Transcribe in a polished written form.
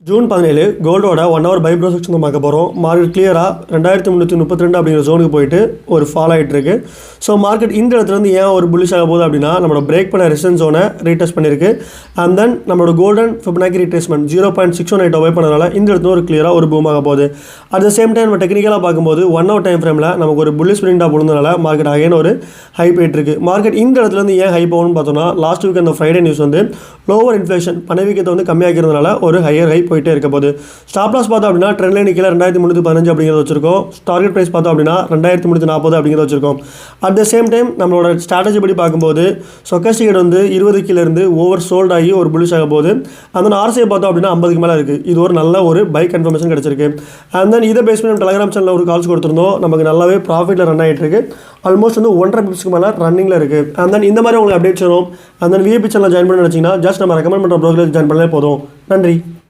June 17 கோல்டோட 1 hour bye bro section பார்க்க போகிறோம். Market கிளியராக 2332 அப்படிங்கிற ஜோனுக்கு போயிட்டு ஒரு ஃபால் ஆகிட்டு இருக்கு. ஸோ மார்க்கெட் இந்த இடத்துல இருந்து ஏன் ஒரு புல்லிஷ் ஆக போகுது அப்படின்னா, நம்மளோட பிரேக் பண்ண ரெசிஸ்டன்ஸ் ஜோனை ரீடெஸ்ட் பண்ணியிருக்கு. அண்ட் தென் நம்மளோட கோல்டன் ஃபிபனாக்கி ரீட்ரேஸ்மெண்ட் 0.618 அவாய்ட் பண்ணனால இந்த இடத்துல ஒரு கிளியராக ஒரு பூம் ஆக போகுது. அட் த சேம் டைம் நம்ம டெக்னிக்கலாக பார்க்கும்போது 1 ஹவர் டைம் ஃப்ரேமில் நமக்கு ஒரு புல்லிஷ் ஸ்பிரிண்டாக போனதுனால மார்க்கெட் அகைன் ஒரு ஹை போயிட்டு இருக்கு. மார்க்கெட் இந்த இடத்துல இருந்து ஏன் ஹை போகணும்னு பார்த்தோம்னா, லாஸ்ட் வீக் அந்த ஃப்ரைடே நியூஸ் வந்து லோவர் இன்ஃப்ளேஷன் பணவீக்கத்தை வந்து கம்மியாக்கிறதுனால ஒரு ஹையர் ஹை போயிட்டே இருக்க போகுது. ஸ்டாப் லாஸ் பார்த்தோம் அப்படின்னா ட்ரெண்ட் லைன் கீழே 2315 அப்படிங்கிறத வச்சிருக்கோம். டார்கெட் ப்ரைஸ் பார்த்தோம் அப்படின்னா 2340 அப்படிங்கிறத வச்சிருக்கோம். அட் த சேம் டைம் நம்மளோட ஸ்ட்ராட்டஜி படி பார்க்கும்போது ஸ்டோக்காஸ்டிக் வந்து 20 கீழே இருந்து ஓவர் சோல்ட் ஆகி ஒரு புல்லிஷ் ஆக போகுது. அந்த ஆர்சிஐ பார்த்தோம் அப்படின்னா 50க்கு மேலே இருக்குது. இது ஒரு நல்ல ஒரு பை கன்ஃபர்மேஷன் கிடச்சிருக்கு. அண்ட் தென் இதை பேஸ் பண்ணி டெலிகிராம் சேனலில் ஒரு கால்ஸ் கொடுத்துருந்தோம். நமக்கு நல்லாவே ப்ராஃபிட்டில் ரன் ஆகிட்டு இருக்கு. ஆல்மோஸ்ட் வந்து 1.5 பிப்ஸ்க்கு மேலே ரன்னிங்கில் இருக்குது. அண்ட் தென் இந்த மாதிரி உங்களுக்கு அப்டேட்ஸ் வரும். And then VIP channel join பண்ணி நினச்சிங்கன்னா ஜஸ்ட் நம்ம ரெக்கமெண்ட் பண்ணுற ப்ரோக்கரேஜ் ஜாயின் பண்ணலே போதும். நன்றி.